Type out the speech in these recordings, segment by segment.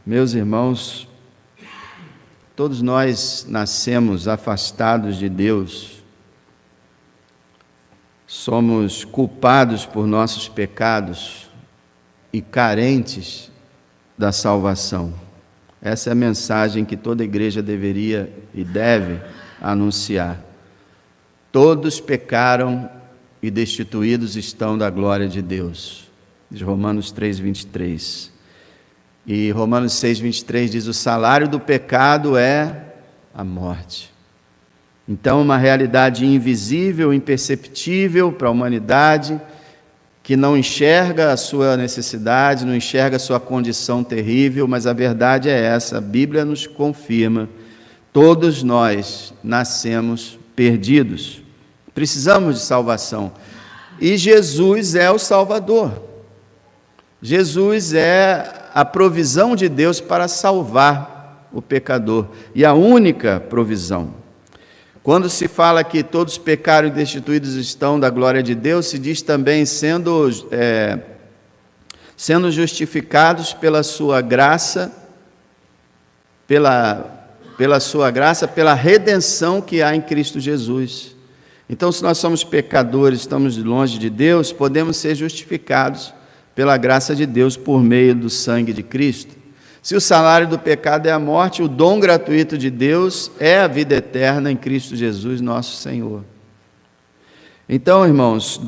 Meus irmãos, todos nós nascemos afastados de Deus, somos culpados por nossos pecados e carentes da salvação. Essa é a mensagem que toda igreja deveria e deve anunciar. Todos pecaram e destituídos estão da glória de Deus. Diz Romanos 3:23. E Romanos 6:23 diz: o salário do pecado é a morte. Então, uma realidade invisível, imperceptível para a humanidade, que não enxerga a sua necessidade, não enxerga a sua condição terrível, mas a verdade é essa, a Bíblia nos confirma: todos nós nascemos perdidos, precisamos de salvação, e Jesus é o Salvador. Jesus é a provisão de Deus para salvar o pecador, e a única provisão. Quando se fala que todos pecaram e destituídos estão da glória de Deus, se diz também sendo justificados pela sua graça, pela redenção que há em Cristo Jesus. Então, se nós somos pecadores, estamos longe de Deus, podemos ser justificados pela graça de Deus por meio do sangue de Cristo. Se o salário do pecado é a morte, o dom gratuito de Deus é a vida eterna em Cristo Jesus, nosso Senhor. Então, irmãos,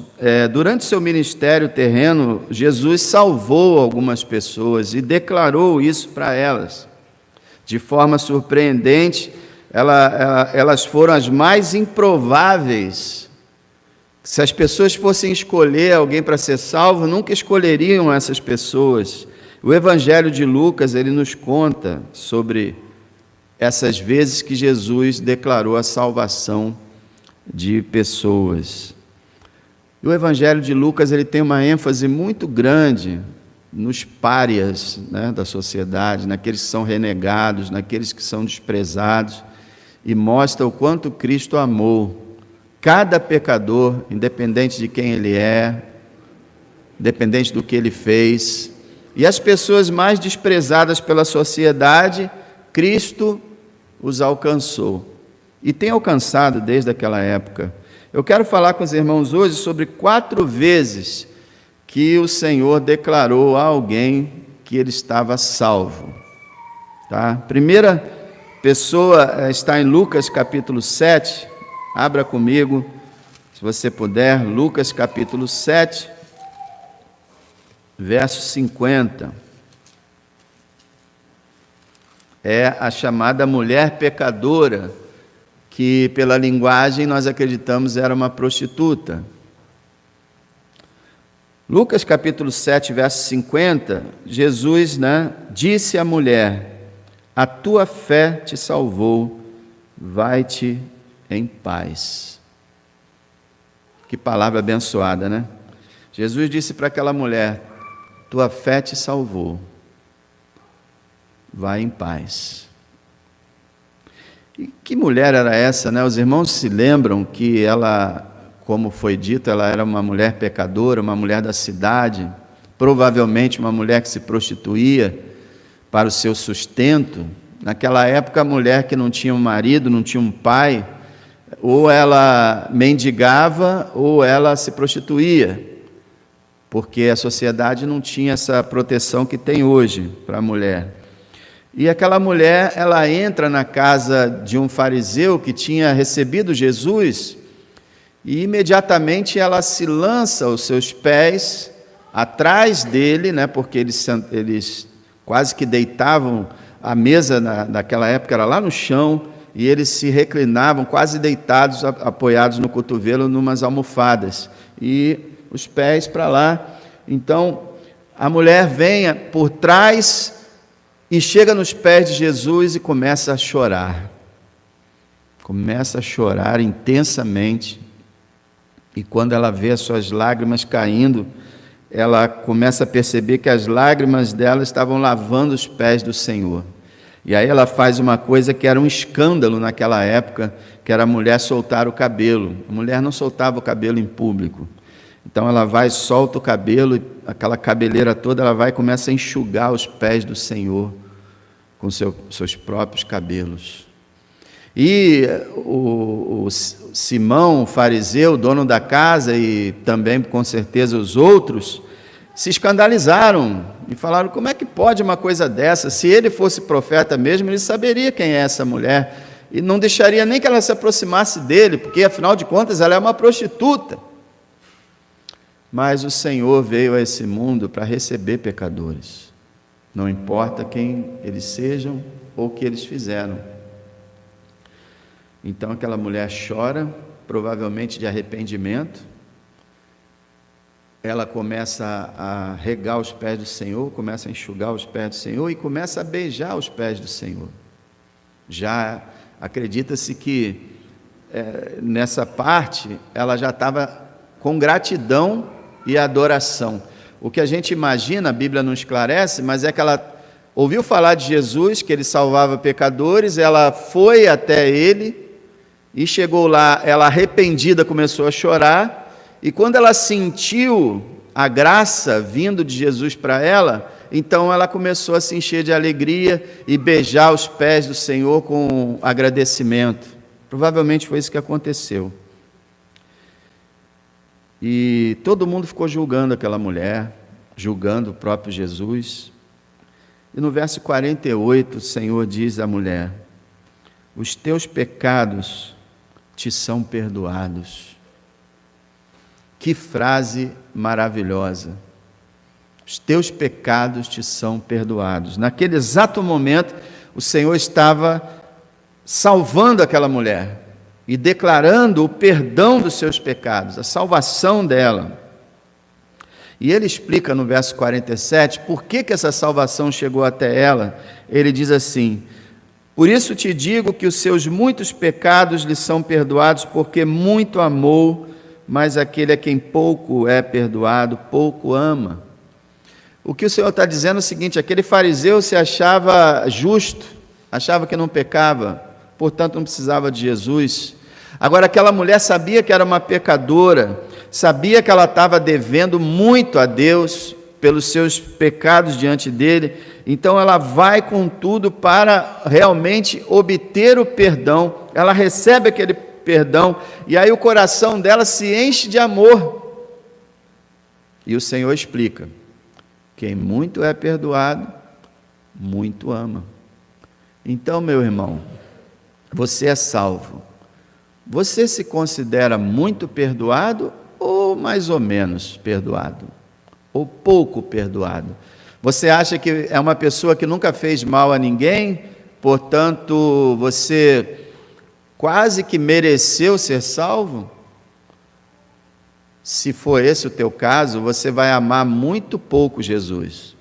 durante seu ministério terreno, Jesus salvou algumas pessoas e declarou isso para elas. De forma surpreendente, elas foram as mais improváveis. Se as pessoas fossem escolher alguém para ser salvo, nunca escolheriam essas pessoas. O Evangelho de Lucas, ele nos conta sobre essas vezes que Jesus declarou a salvação de pessoas. E o Evangelho de Lucas, ele tem uma ênfase muito grande nos párias, né, da sociedade, naqueles que são renegados, naqueles que são desprezados, e mostra o quanto Cristo amou cada pecador, independente de quem ele é, independente do que ele fez. E as pessoas mais desprezadas pela sociedade, Cristo os alcançou. E tem alcançado desde aquela época. Eu quero falar com os irmãos hoje sobre 4 vezes que o Senhor declarou a alguém que ele estava salvo. Tá? A primeira pessoa está em Lucas capítulo 7. Abra comigo, se você puder, Lucas capítulo 7, verso 50. É a chamada mulher pecadora, que pela linguagem nós acreditamos era uma prostituta. Lucas capítulo 7, verso 50, Jesus, disse à mulher: a tua fé te salvou, vai-te em paz. Que palavra abençoada, né? Jesus disse para aquela mulher: tua fé te salvou, vai em paz. E que mulher era essa, né? Os irmãos se lembram que ela, como foi dito, ela era uma mulher pecadora, uma mulher da cidade, provavelmente uma mulher que se prostituía para o seu sustento. Naquela época, a mulher que não tinha um marido, não tinha um pai, ou ela mendigava ou ela se prostituía, porque a sociedade não tinha essa proteção que tem hoje para a mulher. E aquela mulher, ela entra na casa de um fariseu que tinha recebido Jesus, e imediatamente ela se lança aos seus pés, atrás dele, porque eles quase que deitavam, a mesa naquela época era lá no chão, e eles se reclinavam, quase deitados, apoiados no cotovelo, numas almofadas, e os pés para lá. Então, a mulher vem por trás e chega nos pés de Jesus e começa a chorar. Começa a chorar intensamente, e quando ela vê as suas lágrimas caindo, ela começa a perceber que as lágrimas dela estavam lavando os pés do Senhor. E aí ela faz uma coisa que era um escândalo naquela época, que era a mulher soltar o cabelo. A mulher não soltava o cabelo em público. Então ela vai, solta o cabelo, aquela cabeleira toda, ela vai e começa a enxugar os pés do Senhor com seus próprios cabelos. E o Simão, o fariseu, dono da casa, e também com certeza os outros, se escandalizaram e falaram: como é que pode uma coisa dessa? Se ele fosse profeta mesmo, ele saberia quem é essa mulher e não deixaria nem que ela se aproximasse dele, porque afinal de contas ela é uma prostituta. Mas o Senhor veio a esse mundo para receber pecadores, não importa quem eles sejam ou o que eles fizeram. Então aquela mulher chora, provavelmente de arrependimento. Ela começa a regar os pés do Senhor, começa a enxugar os pés do Senhor e começa a beijar os pés do Senhor. Já acredita-se que nessa parte ela já estava com gratidão e adoração. O que a gente imagina, a Bíblia não esclarece, mas é que ela ouviu falar de Jesus, que ele salvava pecadores, ela foi até ele e chegou lá, ela arrependida começou a chorar, e quando ela sentiu a graça vindo de Jesus para ela, então ela começou a se encher de alegria e beijar os pés do Senhor com agradecimento. Provavelmente foi isso que aconteceu. E todo mundo ficou julgando aquela mulher, julgando o próprio Jesus. E no verso 48, o Senhor diz à mulher: os teus pecados te são perdoados. Que frase maravilhosa! Os teus pecados te são perdoados. Naquele exato momento, o Senhor estava salvando aquela mulher e declarando o perdão dos seus pecados, a salvação dela. E ele explica no verso 47 por que essa salvação chegou até ela. Ele diz assim: por isso te digo que os seus muitos pecados lhe são perdoados, porque muito amou, mas aquele a quem pouco é perdoado, pouco ama. O que o Senhor está dizendo é o seguinte: aquele fariseu se achava justo, achava que não pecava, portanto não precisava de Jesus. Agora aquela mulher sabia que era uma pecadora, sabia que ela estava devendo muito a Deus pelos seus pecados diante dele, então ela vai com tudo para realmente obter o perdão. Ela recebe aquele perdão, e aí o coração dela se enche de amor. E o Senhor explica: quem muito é perdoado, muito ama. Então, meu irmão, você é salvo. Você se considera muito perdoado ou mais ou menos perdoado? Ou pouco perdoado? Você acha que é uma pessoa que nunca fez mal a ninguém, portanto, você quase que mereceu ser salvo? Se for esse o teu caso, você vai amar muito pouco Jesus.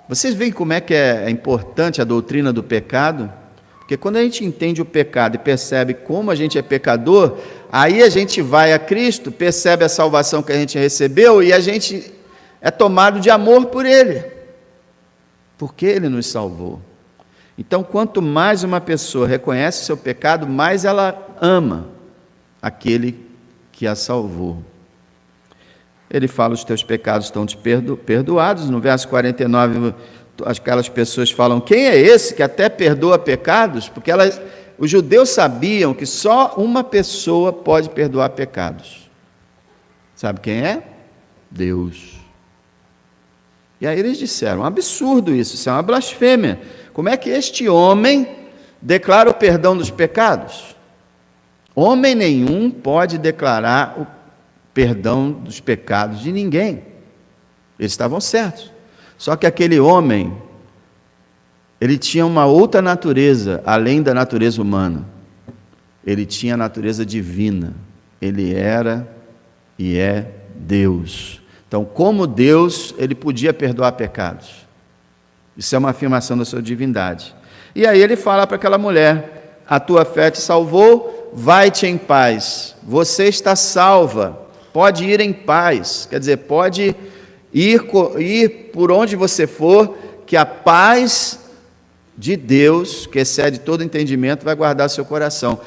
Vocês veem como é que é importante a doutrina do pecado? Porque quando a gente entende o pecado e percebe como a gente é pecador, aí a gente vai a Cristo, percebe a salvação que a gente recebeu e a gente é tomado de amor por Ele, porque Ele nos salvou. Então, quanto mais uma pessoa reconhece o seu pecado, mais ela ama aquele que a salvou. Ele fala: os teus pecados estão te perdoados. No verso 49, aquelas pessoas falam: quem é esse que até perdoa pecados? Porque os judeus sabiam que só uma pessoa pode perdoar pecados. Sabe quem é? Deus. E aí eles disseram: um absurdo isso é uma blasfêmia. Como é que este homem declara o perdão dos pecados? Homem nenhum pode declarar o perdão dos pecados de ninguém. Eles estavam certos. Só que aquele homem, ele tinha uma outra natureza, além da natureza humana. Ele tinha a natureza divina. Ele era e é Deus. Então, como Deus, ele podia perdoar pecados. Isso é uma afirmação da sua divindade. E aí ele fala para aquela mulher: a tua fé te salvou, vai-te em paz. Você está salva, pode ir em paz. Quer dizer, pode ir por onde você for, que a paz de Deus, que excede todo entendimento, vai guardar seu coração.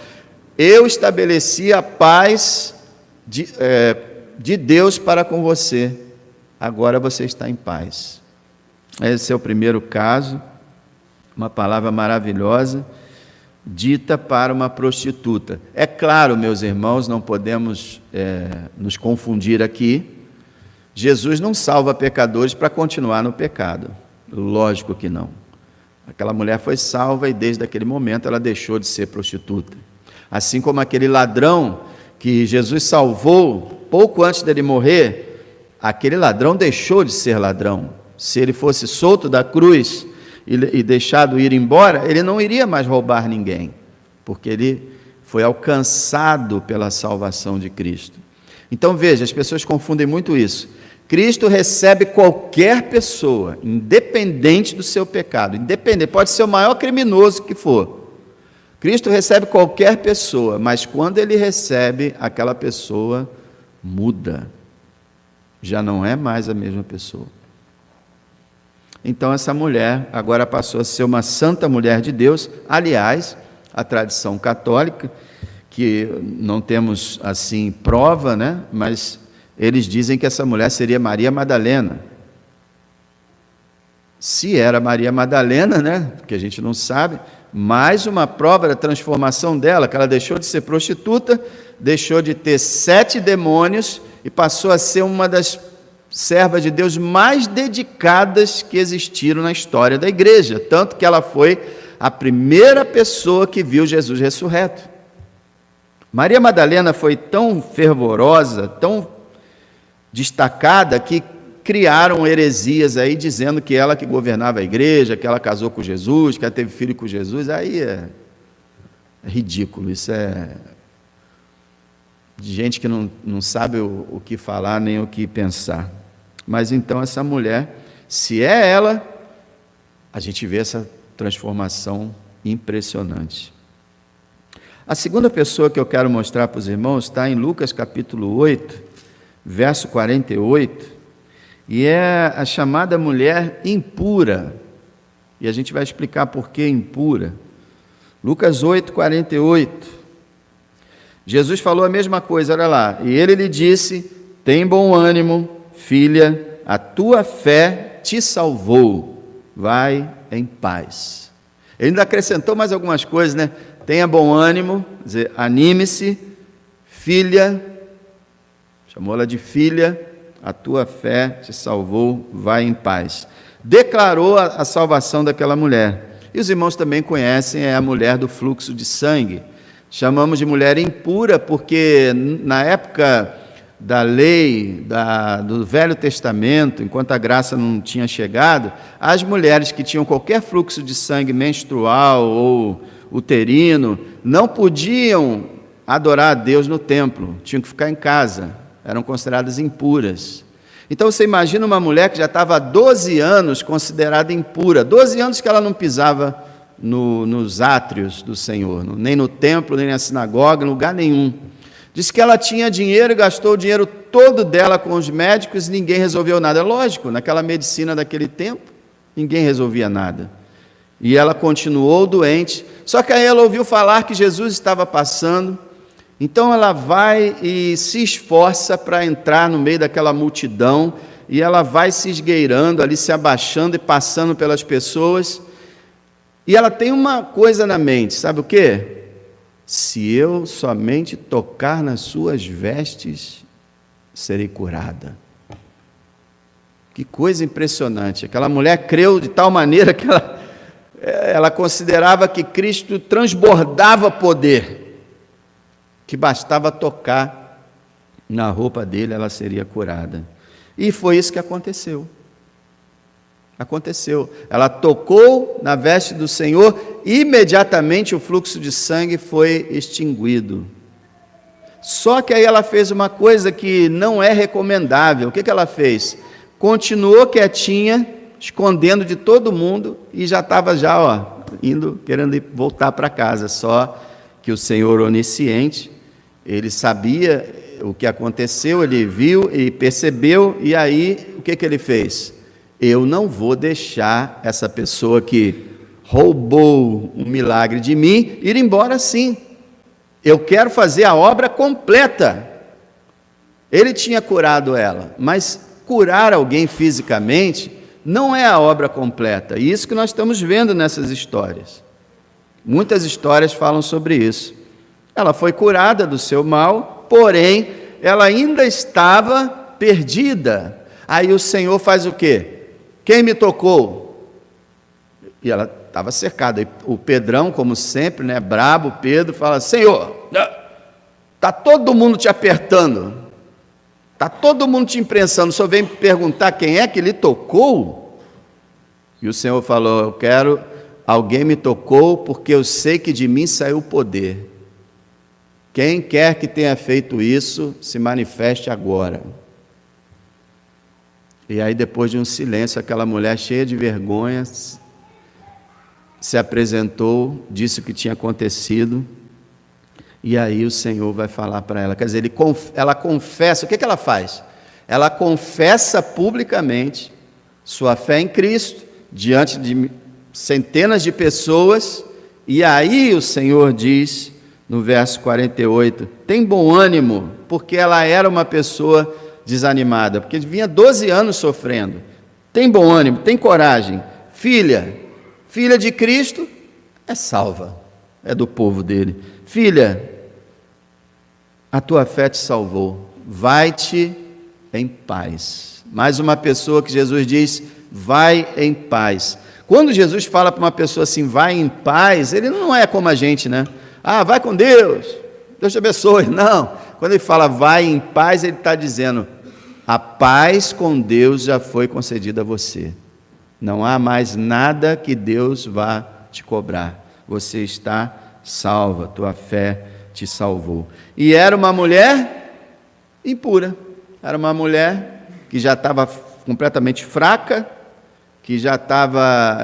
Eu estabeleci a paz de Deus para com você. Agora você está em paz. Esse é o primeiro caso, uma palavra maravilhosa, dita para uma prostituta. É claro, meus irmãos, não podemos nos confundir aqui. Jesus não salva pecadores para continuar no pecado. Lógico que não. Aquela mulher foi salva e desde aquele momento ela deixou de ser prostituta. Assim como aquele ladrão que Jesus salvou pouco antes dele morrer, aquele ladrão deixou de ser ladrão. Se ele fosse solto da cruz e deixado ir embora, ele não iria mais roubar ninguém, porque ele foi alcançado pela salvação de Cristo. Então veja, as pessoas confundem muito isso. Cristo recebe qualquer pessoa, independente do seu pecado, independente, pode ser o maior criminoso que for. Cristo recebe qualquer pessoa, mas quando ele recebe, aquela pessoa muda, já não é mais a mesma pessoa. Então essa mulher agora passou a ser uma santa mulher de Deus. Aliás, a tradição católica, que não temos assim prova, né? Mas eles dizem que essa mulher seria Maria Madalena. Se era Maria Madalena, né? Porque a gente não sabe, mais uma prova da transformação dela, que ela deixou de ser prostituta, deixou de ter 7 demônios e passou a ser uma das servas de Deus mais dedicadas que existiram na história da igreja, tanto que ela foi a primeira pessoa que viu Jesus ressurreto. Maria Madalena foi tão fervorosa, tão destacada, que criaram heresias aí, dizendo que ela que governava a igreja, que ela casou com Jesus, que ela teve filho com Jesus. Aí é ridículo, isso é de gente que não sabe o que falar, nem o que pensar. Mas então essa mulher, se é ela, a gente vê essa transformação impressionante. A segunda pessoa que eu quero mostrar para os irmãos está em Lucas capítulo 8, verso 48, e é a chamada mulher impura, e a gente vai explicar por que impura. Lucas 8, 48, Jesus falou a mesma coisa, olha lá, e ele lhe disse: tem bom ânimo, filha, a tua fé te salvou, vai em paz. Ele ainda acrescentou mais algumas coisas, né? Tenha bom ânimo, quer dizer, anime-se, filha, chamou ela de filha, a tua fé te salvou, vai em paz. Declarou a salvação daquela mulher. E os irmãos também conhecem, é a mulher do fluxo de sangue. Chamamos de mulher impura porque na época da lei, do Velho Testamento, enquanto a graça não tinha chegado, as mulheres que tinham qualquer fluxo de sangue menstrual ou uterino não podiam adorar a Deus no templo, tinham que ficar em casa, eram consideradas impuras. Então você imagina uma mulher que já estava há 12 anos considerada impura, 12 anos que ela não pisava nos átrios do Senhor, nem no templo, nem na sinagoga, em lugar nenhum. Diz que ela tinha dinheiro e gastou o dinheiro todo dela com os médicos e ninguém resolveu nada. Lógico, naquela medicina daquele tempo, ninguém resolvia nada. E ela continuou doente, só que aí ela ouviu falar que Jesus estava passando, então ela vai e se esforça para entrar no meio daquela multidão, e ela vai se esgueirando ali, se abaixando e passando pelas pessoas, e ela tem uma coisa na mente, sabe o quê? Se eu somente tocar nas suas vestes, serei curada. Que coisa impressionante, aquela mulher creu de tal maneira que ela considerava que Cristo transbordava poder, que bastava tocar na roupa dele, ela seria curada. E foi isso que aconteceu. Ela tocou na veste do Senhor, imediatamente o fluxo de sangue foi extinguido. Só que aí ela fez uma coisa que não é recomendável. O que ela fez? Continuou quietinha, escondendo de todo mundo, e já estava querendo voltar para casa. Só que o Senhor onisciente, ele sabia o que aconteceu, ele viu e percebeu, e aí o que ele fez? Eu não vou deixar essa pessoa que roubou um milagre de mim ir embora assim. Eu quero fazer a obra completa. Ele tinha curado ela, mas curar alguém fisicamente não é a obra completa. E isso que nós estamos vendo nessas histórias. Muitas histórias falam sobre isso. Ela foi curada do seu mal, porém, ela ainda estava perdida. Aí o Senhor faz o quê? Quem me tocou? E ela estava cercada. E o Pedrão, como sempre, né, brabo, Pedro, fala: Senhor, está todo mundo te apertando, está todo mundo te imprensando, o Senhor vem perguntar quem é que lhe tocou? E o Senhor falou: alguém me tocou porque eu sei que de mim saiu o poder. Quem quer que tenha feito isso, se manifeste agora. E aí, depois de um silêncio, aquela mulher cheia de vergonha se apresentou, disse o que tinha acontecido, e aí o Senhor vai falar para ela. Quer dizer, ela confessa. O que ela faz? Ela confessa publicamente sua fé em Cristo, diante de centenas de pessoas, e aí o Senhor diz, no verso 48, tem bom ânimo, porque ela era uma pessoa desanimada, porque vinha 12 anos sofrendo. Tem bom ânimo, tem coragem, filha de Cristo, é salva, é do povo dele. Filha, a tua fé te salvou, vai-te em paz. Mais uma pessoa que Jesus diz, vai em paz. Quando Jesus fala para uma pessoa assim, vai em paz, ele não é como a gente, né? Ah, vai com Deus, Deus te abençoe. Não, quando ele fala vai em paz, ele está dizendo, a paz com Deus já foi concedida a você. Não há mais nada que Deus vá te cobrar. Você está salva, tua fé te salvou. E era uma mulher impura. Era uma mulher que já estava completamente fraca, que já estava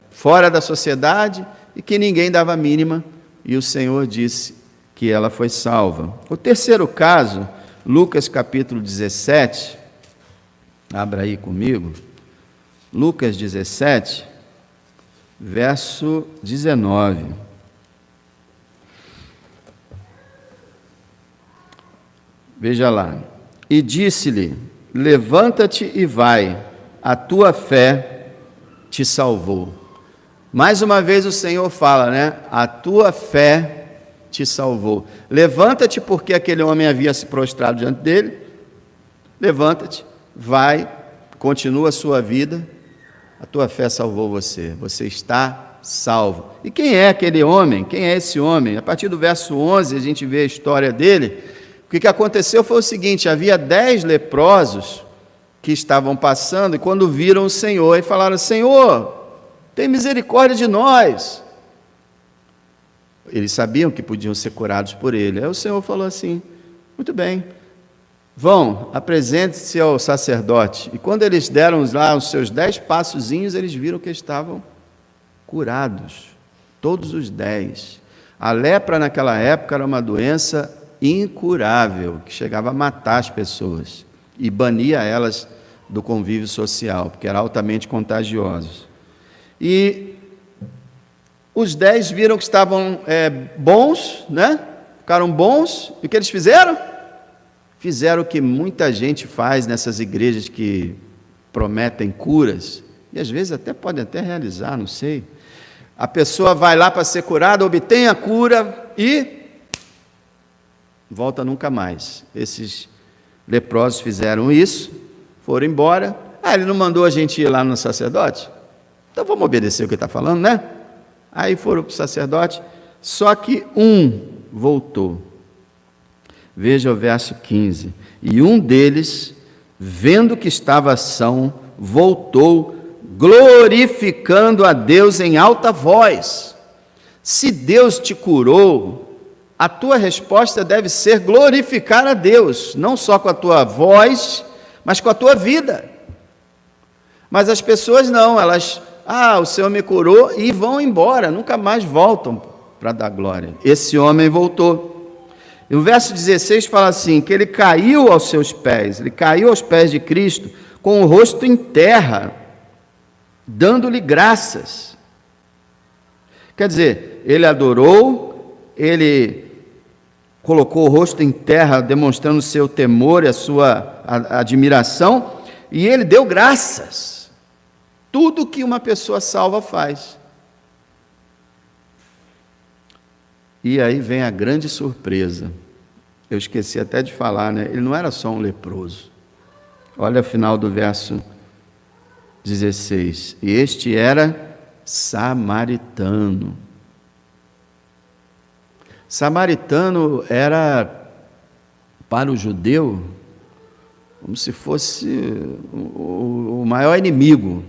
fora da sociedade e que ninguém dava a mínima. E o Senhor disse que ela foi salva. O terceiro caso, Lucas capítulo 17, abra aí comigo, Lucas 17, verso 19. Veja lá. E disse-lhe, levanta-te e vai, a tua fé te salvou. Mais uma vez o Senhor fala, né? A tua fé te salvou. Levanta-te, porque aquele homem havia se prostrado diante dele. Levanta-te, vai, continua a sua vida. A tua fé salvou você. Você está salvo. E quem é aquele homem? Quem é esse homem? A partir do verso 11 a gente vê a história dele. O que aconteceu foi o seguinte, havia 10 leprosos que estavam passando e quando viram o Senhor e falaram, Senhor, tem misericórdia de nós. Eles sabiam que podiam ser curados por ele. Aí o Senhor falou assim, muito bem, vão, apresente-se ao sacerdote. E quando eles deram lá os seus 10 passozinhos, eles viram que estavam curados, todos os 10. A lepra naquela época era uma doença incurável, que chegava a matar as pessoas e bania elas do convívio social, porque era altamente contagioso. E os 10 viram que estavam bons, né? Ficaram bons, e o que eles fizeram? Fizeram o que muita gente faz nessas igrejas que prometem curas, e às vezes podem até realizar, não sei. A pessoa vai lá para ser curada, obtém a cura e volta nunca mais. Esses leprosos fizeram isso, foram embora. Ele não mandou a gente ir lá no sacerdote? Então vamos obedecer o que ele está falando, né? Aí foram para o sacerdote, só que um voltou. Veja o verso 15. E um deles, vendo que estava são, voltou, glorificando a Deus em alta voz. Se Deus te curou, a tua resposta deve ser glorificar a Deus, não só com a tua voz, mas com a tua vida. Mas as pessoas não, elas, o Senhor me curou e vão embora, nunca mais voltam para dar glória. Esse homem voltou. E o verso 16 fala assim, que ele caiu aos seus pés, ele caiu aos pés de Cristo, com o rosto em terra, dando-lhe graças. Quer dizer, ele adorou, ele colocou o rosto em terra, demonstrando o seu temor e a sua admiração, e ele deu graças. tudo que uma pessoa salva faz. E aí vem a grande surpresa. Eu esqueci até de falar, né? Ele não era só um leproso. Olha o final do verso 16. E este era samaritano. Samaritano era, para o judeu, como se fosse o maior inimigo.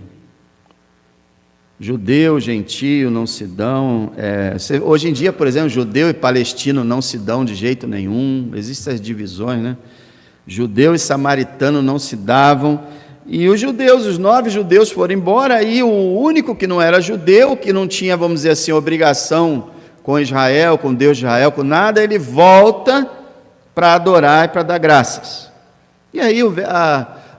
Judeu, gentio não se dão. Hoje em dia, por exemplo, judeu e palestino não se dão de jeito nenhum. Existem as divisões, né? Judeu e samaritano não se davam. E os judeus, os 9 judeus foram embora, e o único que não era judeu, que não tinha, vamos dizer assim, obrigação com Israel, com Deus de Israel, com nada, ele volta para adorar e para dar graças. E aí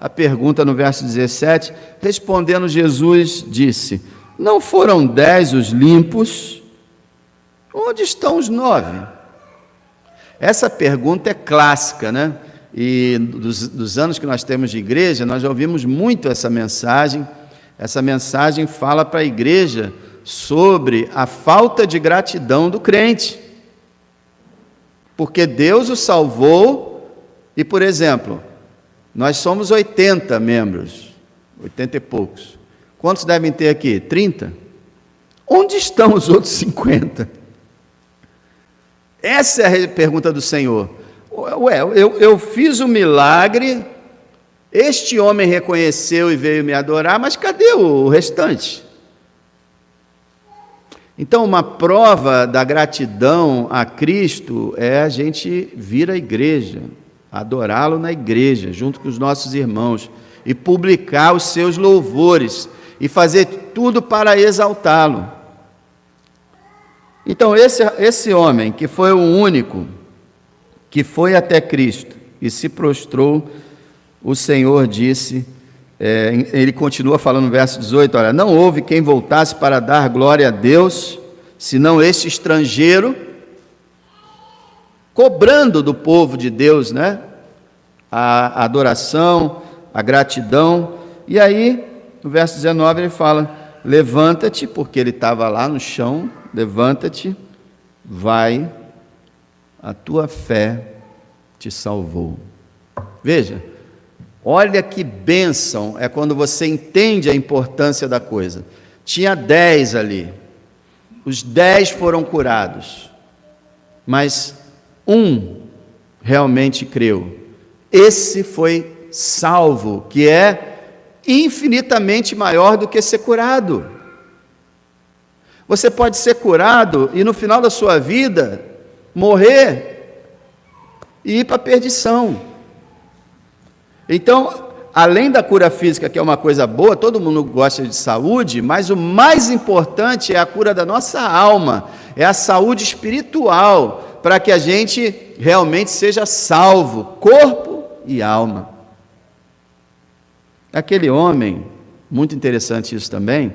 a pergunta no verso 17, respondendo Jesus, disse: não foram 10 os limpos? Onde estão os 9? Essa pergunta é clássica, né? E dos anos que nós temos de igreja, nós já ouvimos muito essa mensagem. Essa mensagem fala para a igreja sobre a falta de gratidão do crente. Porque Deus o salvou e, por exemplo, nós somos 80 membros, 80 e poucos. Quantos devem ter aqui? 30? Onde estão os outros 50? Essa é a pergunta do Senhor. Ué, eu fiz um milagre, este homem reconheceu e veio me adorar, mas cadê o restante? Então, uma prova da gratidão a Cristo é a gente vir à igreja, adorá-lo na igreja, junto com os nossos irmãos, e publicar os seus louvores, e fazer tudo para exaltá-lo. Então, esse homem, que foi o único que foi até Cristo e se prostrou, o Senhor disse, ele continua falando no verso 18, olha, não houve quem voltasse para dar glória a Deus, senão este estrangeiro, cobrando do povo de Deus, né, a adoração, a gratidão. E aí, no verso 19, ele fala, levanta-te, porque ele estava lá no chão, levanta-te, vai, a tua fé te salvou. Veja, olha que bênção é quando você entende a importância da coisa. Tinha 10 ali, os 10 foram curados, mas um realmente creu. Esse foi salvo, que é infinitamente maior do que ser curado. Você pode ser curado e no final da sua vida morrer e ir para a perdição. Então, além da cura física, que é uma coisa boa, todo mundo gosta de saúde, mas o mais importante é a cura da nossa alma, é a saúde espiritual, para que a gente realmente seja salvo, corpo e alma. Aquele homem, muito interessante isso também,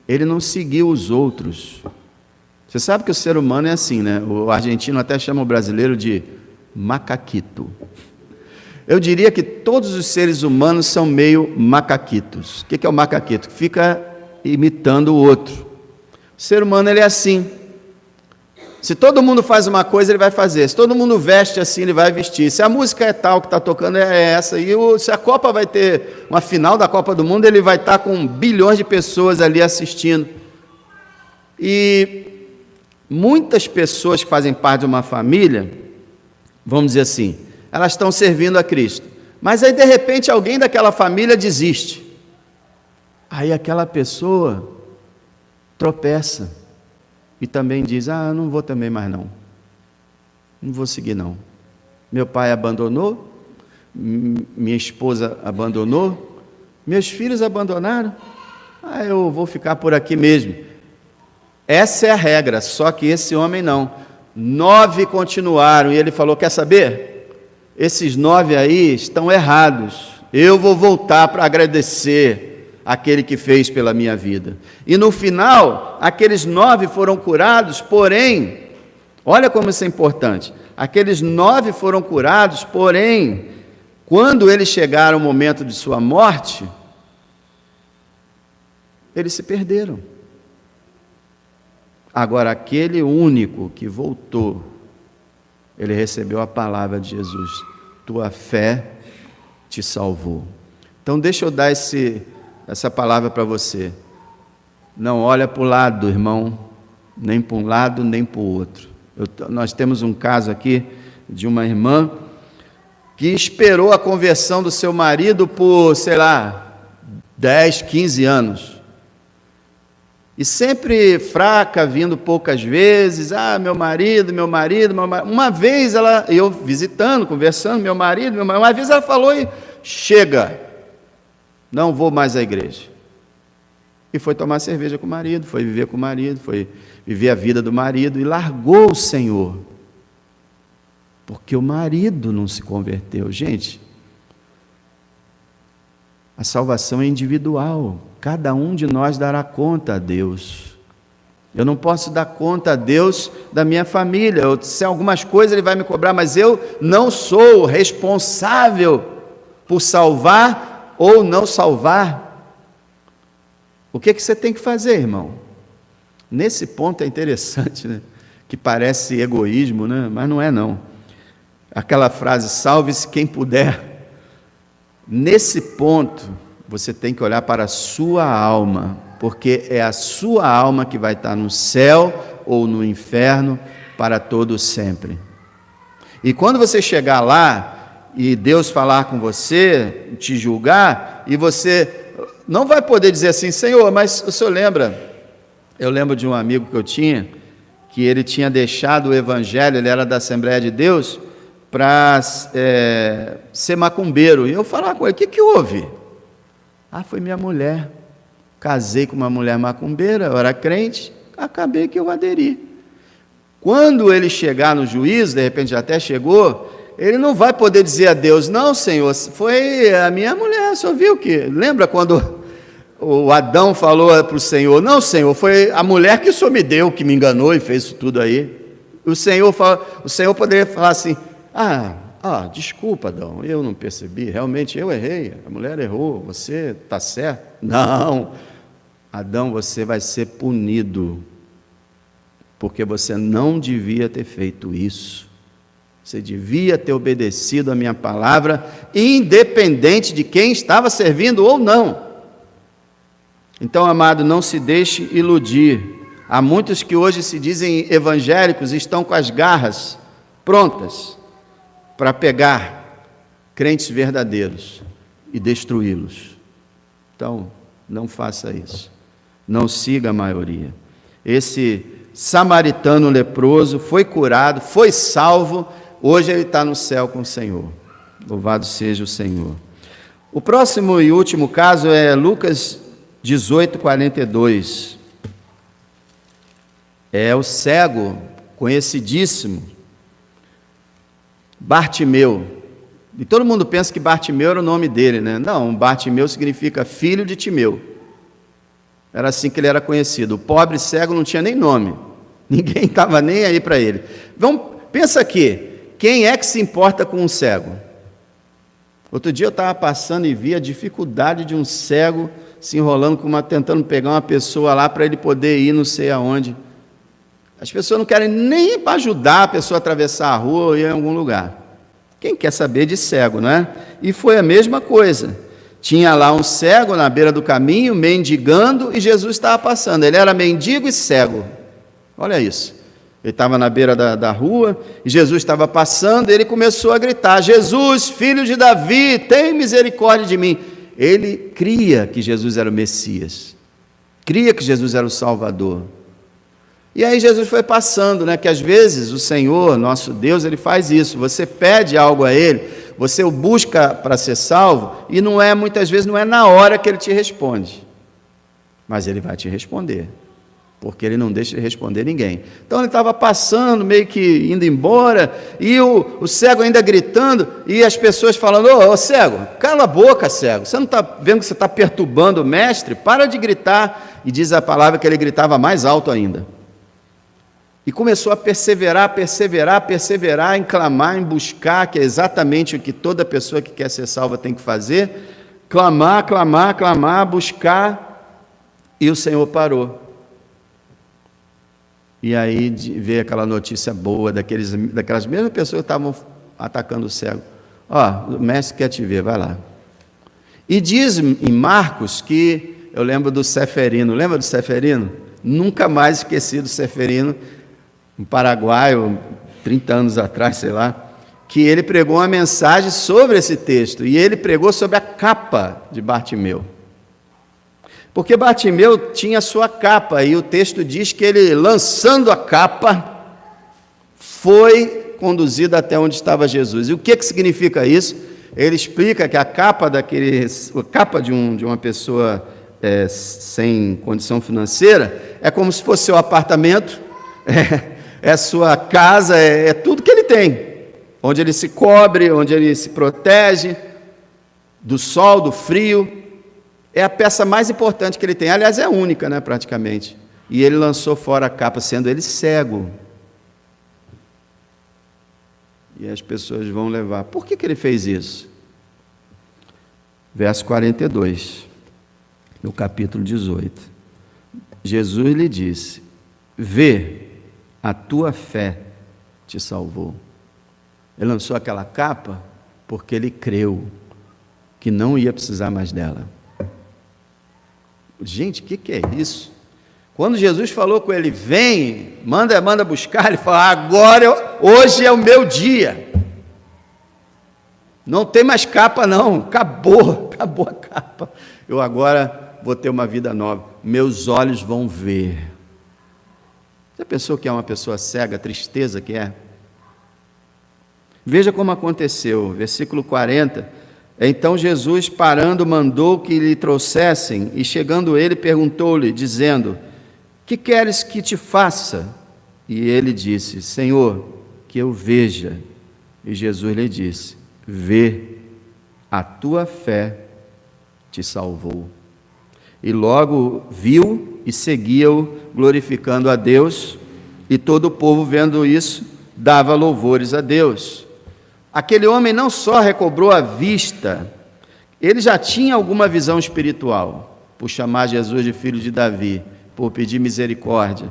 ele não seguiu os outros. Você sabe que o ser humano é assim, né? O argentino até chama o brasileiro de macaquito. Eu diria que todos os seres humanos são meio macaquitos. O que é o macaquito? Fica imitando o outro. O ser humano, ele é assim. Se todo mundo faz uma coisa, ele vai fazer. Se todo mundo veste assim, ele vai vestir. Se a música é tal que está tocando, é essa. E se a Copa vai ter uma final da Copa do Mundo, ele vai estar com bilhões de pessoas ali assistindo. E muitas pessoas que fazem parte de uma família, vamos dizer assim, elas estão servindo a Cristo. Mas aí, de repente, alguém daquela família desiste. Aí aquela pessoa tropeça. E também diz, não vou também mais não. Não vou seguir não. Meu pai abandonou, minha esposa abandonou, meus filhos abandonaram, eu vou ficar por aqui mesmo. Essa é a regra, só que esse homem não. 9 continuaram, e ele falou, quer saber? Esses 9 aí estão errados. Eu vou voltar para agradecer aquele que fez pela minha vida. E no final, aqueles 9 foram curados, porém, olha como isso é importante, aqueles 9 foram curados, porém, quando eles chegaram ao momento de sua morte, eles se perderam. Agora, aquele único que voltou, ele recebeu a palavra de Jesus: tua fé te salvou. Então deixa eu dar essa palavra para você. Não olha para o lado, irmão, nem para um lado, nem para o outro. Nós temos um caso aqui de uma irmã que esperou a conversão do seu marido por, 10, 15 anos. E sempre fraca, vindo poucas vezes. Meu marido. Uma vez eu visitando, conversando, meu marido, uma vez ela falou e chega, não vou mais à igreja. E foi tomar cerveja com o marido, foi viver com o marido, foi viver a vida do marido e largou o Senhor. Porque o marido não se converteu. Gente, a salvação é individual. Cada um de nós dará conta a Deus. Eu não posso dar conta a Deus da minha família. Se algumas coisas Ele vai me cobrar, mas eu não sou responsável por salvar ou não salvar. O que você tem que fazer, irmão? Nesse ponto é interessante, né? Que parece egoísmo, né? Mas não é não. Aquela frase, salve-se quem puder. Nesse ponto, você tem que olhar para a sua alma, porque é a sua alma que vai estar no céu ou no inferno para todo sempre. E quando você chegar lá e Deus falar com você, te julgar, e você não vai poder dizer assim: Senhor, mas o senhor lembra? Eu lembro de um amigo que eu tinha, que ele tinha deixado o evangelho, ele era da Assembleia de Deus, para ser macumbeiro. E eu falava com ele: o que houve? Foi minha mulher. Casei com uma mulher macumbeira, eu era crente, acabei que eu aderi. Quando ele chegar no juízo, de repente já até chegou, ele não vai poder dizer a Deus: não, Senhor, foi a minha mulher, o senhor viu que... Lembra quando o Adão falou para o Senhor: não, Senhor, foi a mulher que o senhor me deu, que me enganou e fez isso tudo aí. O Senhor poderia falar assim: desculpa, Adão, eu não percebi, realmente eu errei, a mulher errou, você está certo. Não, Adão, você vai ser punido, porque você não devia ter feito isso. Você devia ter obedecido a minha palavra, independente de quem estava servindo ou não. Então, amado, não se deixe iludir. Há muitos que hoje se dizem evangélicos, estão com as garras prontas para pegar crentes verdadeiros e destruí-los. Então, não faça isso. Não siga a maioria. Esse samaritano leproso foi curado, foi salvo, hoje ele está no céu com o Senhor. Louvado seja o Senhor. O próximo e último caso é Lucas 18:42. É o cego, conhecidíssimo, Bartimeu. E todo mundo pensa que Bartimeu era o nome dele, né? Não, Bartimeu significa filho de Timeu. Era assim que ele era conhecido. O pobre cego não tinha nem nome. Ninguém estava nem aí para ele. Pensa aqui, quem é que se importa com um cego? Outro dia eu estava passando e vi a dificuldade de um cego se enrolando tentando pegar uma pessoa lá para ele poder ir não sei aonde. As pessoas não querem nem para ajudar a pessoa a atravessar a rua ou ir em algum lugar. Quem quer saber de cego, não é? E foi a mesma coisa. Tinha lá um cego na beira do caminho, mendigando, e Jesus estava passando. Ele era mendigo e cego. Olha isso. Ele estava na beira da rua, e Jesus estava passando, e ele começou a gritar: Jesus, filho de Davi, tem misericórdia de mim. Ele cria que Jesus era o Messias, cria que Jesus era o Salvador. E aí Jesus foi passando, né? Que às vezes o Senhor, nosso Deus, Ele faz isso. Você pede algo a Ele, você o busca para ser salvo, e muitas vezes não é na hora que Ele te responde, mas Ele vai te responder, porque Ele não deixa de responder ninguém. Então ele estava passando, meio que indo embora, e o cego ainda gritando, e as pessoas falando: ô cego, cala a boca, cego, você não está vendo que você está perturbando o mestre? Para de gritar. E diz a palavra que ele gritava mais alto ainda. E começou a perseverar, em clamar, em buscar, que é exatamente o que toda pessoa que quer ser salva tem que fazer: clamar, buscar. E o Senhor parou. E aí veio aquela notícia boa daquelas mesmas pessoas que estavam atacando o cego. Ó, o mestre quer te ver, vai lá. E diz em Marcos que, eu lembro do Seferino, lembra do Seferino? Nunca mais esqueci do Seferino, um paraguaio, 30 anos atrás, sei lá, que ele pregou uma mensagem sobre esse texto, e ele pregou sobre a capa de Bartimeu. Porque Bartimeu tinha a sua capa, e o texto diz que ele, lançando a capa, foi conduzido até onde estava Jesus. E o que significa isso? Ele explica que a capa de uma pessoa sem condição financeira é como se fosse seu apartamento, é sua casa, é tudo que ele tem, onde ele se cobre, onde ele se protege do sol, do frio. É a peça mais importante que ele tem, aliás, é a única, né, praticamente. E ele lançou fora a capa, sendo ele cego. E as pessoas vão levar. Por que ele fez isso? Verso 42, no capítulo 18. Jesus lhe disse: vê, a tua fé te salvou. Ele lançou aquela capa porque ele creu que não ia precisar mais dela. Gente, o que é isso? Quando Jesus falou com ele, vem, manda buscar, ele falou, hoje é o meu dia. Não tem mais capa não, acabou a capa. Eu agora vou ter uma vida nova, meus olhos vão ver. Você pensou que é uma pessoa cega, a tristeza que é? Veja como aconteceu, versículo 40. Então Jesus, parando, mandou que lhe trouxessem, e chegando ele, perguntou-lhe, dizendo, que queres que te faça? E ele disse, Senhor, que eu veja. E Jesus lhe disse, vê, a tua fé te salvou. E logo viu e seguia-o, glorificando a Deus, e todo o povo, vendo isso, dava louvores a Deus. Aquele homem não só recobrou a vista, ele já tinha alguma visão espiritual, por chamar Jesus de filho de Davi, por pedir misericórdia.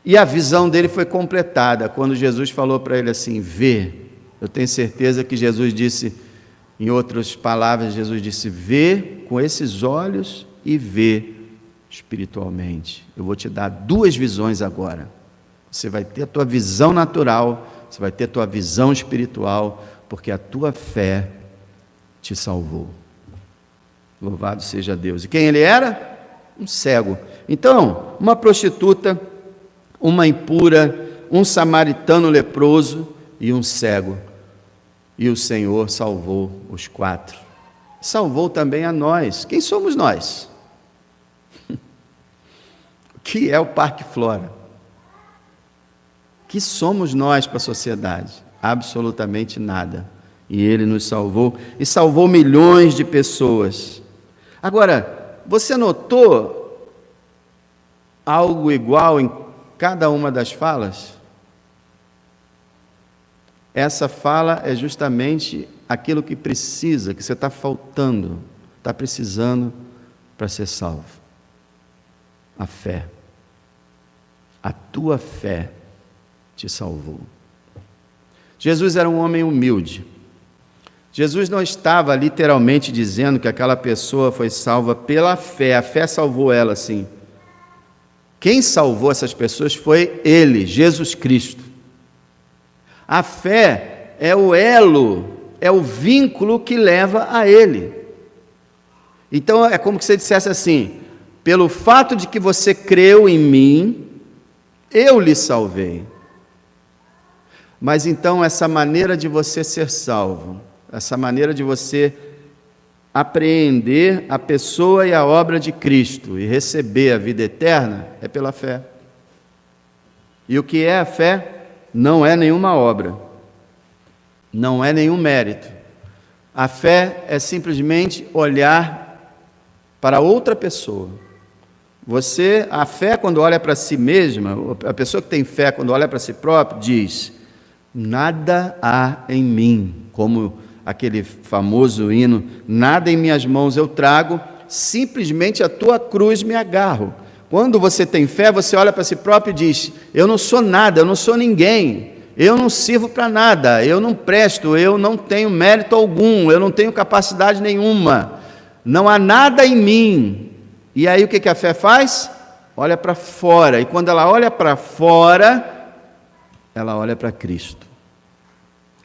E a visão dele foi completada, quando Jesus falou para ele assim, vê. Eu tenho certeza que Jesus disse, em outras palavras, Jesus disse, vê com esses olhos e vê espiritualmente. Eu vou te dar duas visões agora. Você vai ter a tua visão natural, você vai ter a tua visão espiritual, porque a tua fé te salvou. Louvado seja Deus. E quem ele era? Um cego. Então, uma prostituta, uma impura, um samaritano leproso e um cego. E o Senhor salvou os quatro. Salvou também a nós. Quem somos nós? O que é o Parque Flora? Que somos nós para a sociedade? Absolutamente nada. E Ele nos salvou, e salvou milhões de pessoas. Agora, você notou algo igual em cada uma das falas? Essa fala é justamente aquilo que precisa, que você está faltando, está precisando para ser salvo. A fé. A tua fé te salvou. Jesus era um homem humilde. Jesus não estava literalmente dizendo que aquela pessoa foi salva pela fé. A fé salvou ela, sim. Quem salvou essas pessoas foi Ele, Jesus Cristo. A fé é o elo, é o vínculo que leva a Ele. Então é como se você dissesse assim, pelo fato de que você creu em mim, eu lhe salvei. Mas então essa maneira de você ser salvo, essa maneira de você apreender a pessoa e a obra de Cristo e receber a vida eterna é pela fé. E o que é a fé? Não é nenhuma obra, não é nenhum mérito. A fé é simplesmente olhar para outra pessoa. A fé, quando olha para si mesma, a pessoa que tem fé, quando olha para si próprio, diz: nada há em mim, como aquele famoso hino, nada em minhas mãos eu trago, simplesmente a tua cruz me agarro. Quando você tem fé, você olha para si próprio e diz: eu não sou nada, eu não sou ninguém, eu não sirvo para nada, eu não presto, eu não tenho mérito algum, eu não tenho capacidade nenhuma, não há nada em mim. E aí o que a fé faz? Olha para fora, e quando ela olha para fora, ela olha para Cristo.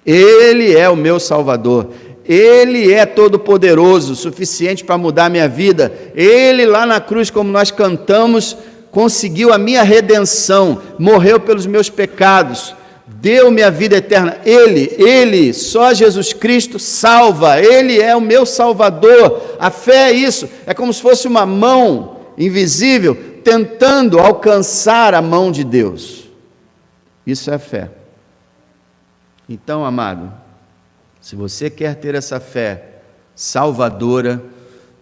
Ele é o meu Salvador, Ele é todo-poderoso, suficiente para mudar a minha vida. Ele lá na cruz, como nós cantamos, conseguiu a minha redenção, morreu pelos meus pecados, deu-me a vida eterna. Ele, só Jesus Cristo salva, Ele é o meu Salvador. A fé é isso, é como se fosse uma mão invisível tentando alcançar a mão de Deus. Isso é fé. Então, amado, se você quer ter essa fé salvadora,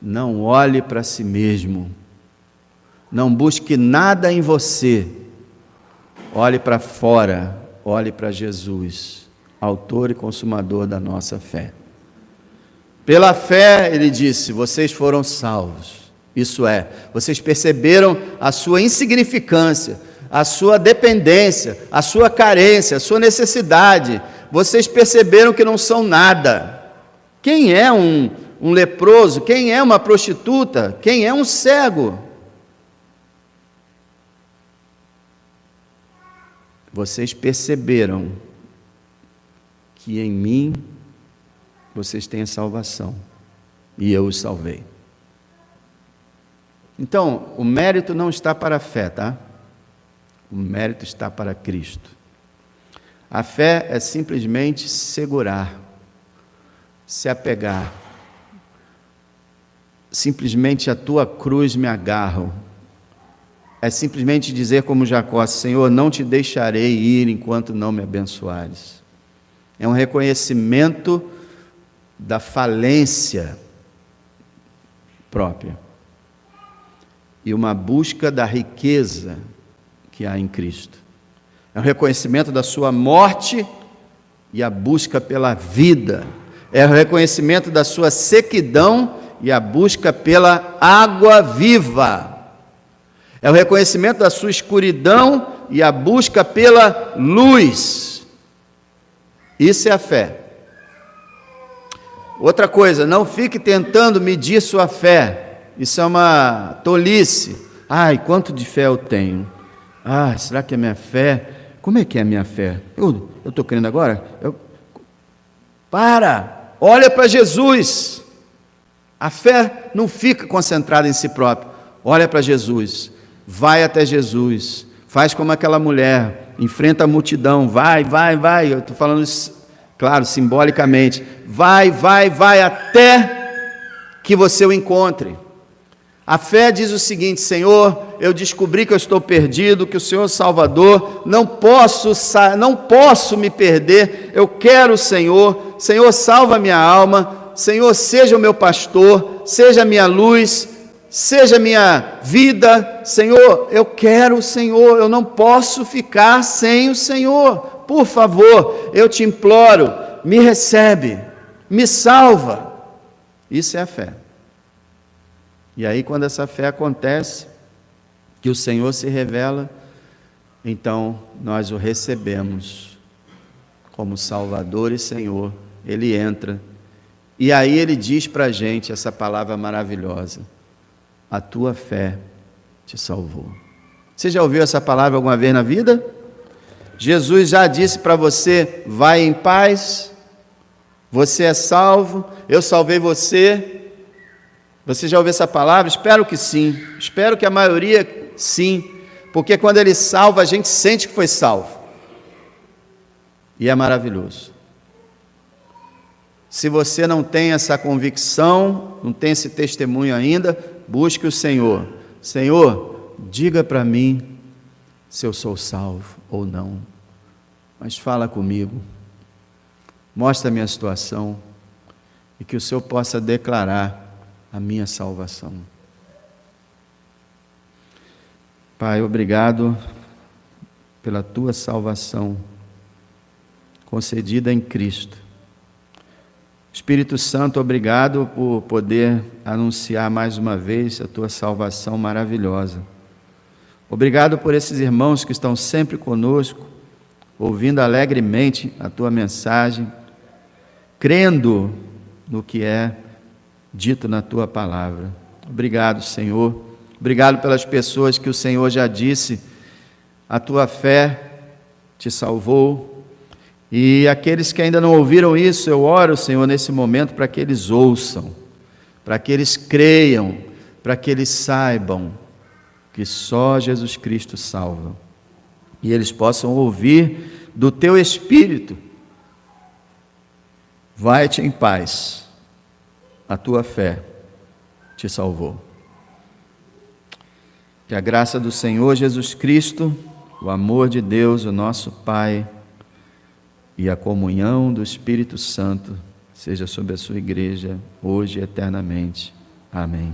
não olhe para si mesmo, não busque nada em você, olhe para fora, olhe para Jesus, autor e consumador da nossa fé. Pela fé, ele disse, vocês foram salvos. Isso é, vocês perceberam a sua insignificância, a sua dependência, a sua carência, a sua necessidade. Vocês perceberam que não são nada. Quem é um leproso? Quem é uma prostituta? Quem é um cego? Vocês perceberam que em mim vocês têm a salvação e eu os salvei. Então, o mérito não está para a fé, tá? O mérito está para Cristo. A fé é simplesmente segurar, se apegar. Simplesmente a tua cruz me agarro. É simplesmente dizer como Jacó: Senhor, não te deixarei ir enquanto não me abençoares. É um reconhecimento da falência própria e uma busca da riqueza que há em Cristo. É o reconhecimento da sua morte e a busca pela vida. É o reconhecimento da sua sequidão e a busca pela água viva. É o reconhecimento da sua escuridão e a busca pela luz. Isso é a fé. Outra coisa, não fique tentando medir sua fé. Isso é uma tolice. Ai, quanto de fé eu tenho? Ah, será que a minha fé... Como é que é a minha fé? Eu estou crendo agora? Olha para Jesus. A fé não fica concentrada em si própria. Olha para Jesus. Vai até Jesus. Faz como aquela mulher. Enfrenta a multidão. Vai. Eu estou falando isso, claro, simbolicamente. Vai até que você o encontre. A fé diz o seguinte: Senhor, eu descobri que eu estou perdido, que o Senhor é o Salvador, não posso me perder, eu quero o Senhor, Senhor, salva minha alma, Senhor, seja o meu pastor, seja a minha luz, seja a minha vida, Senhor, eu quero o Senhor, eu não posso ficar sem o Senhor, por favor, eu te imploro, me recebe, me salva. Isso é a fé. E aí, quando essa fé acontece, que o Senhor se revela, então nós o recebemos como Salvador e Senhor. Ele entra, e aí ele diz para a gente essa palavra maravilhosa: a tua fé te salvou. Você já ouviu essa palavra alguma vez na vida? Jesus já disse para você: vai em paz, você é salvo, eu salvei você. Você já ouviu essa palavra? Espero que sim, espero que a maioria sim, porque quando Ele salva, a gente sente que foi salvo, e é maravilhoso. Se você não tem essa convicção, não tem esse testemunho ainda, busque o Senhor. Senhor, diga para mim se eu sou salvo ou não, mas fala comigo, mostra a minha situação, e que o Senhor possa declarar a minha salvação. Pai, obrigado pela tua salvação concedida em Cristo. Espírito Santo, obrigado por poder anunciar mais uma vez a tua salvação maravilhosa. Obrigado por esses irmãos que estão sempre conosco, ouvindo alegremente a tua mensagem, crendo no que é dito na tua palavra. Obrigado, Senhor. Obrigado pelas pessoas que o Senhor já disse, a tua fé te salvou. E aqueles que ainda não ouviram isso, eu oro, Senhor, nesse momento, para que eles ouçam, para que eles creiam, para que eles saibam que só Jesus Cristo salva. E eles possam ouvir do teu Espírito: vai-te em paz, a tua fé te salvou. Que a graça do Senhor Jesus Cristo, o amor de Deus, o nosso Pai, e a comunhão do Espírito Santo seja sobre a sua igreja, hoje e eternamente. Amém.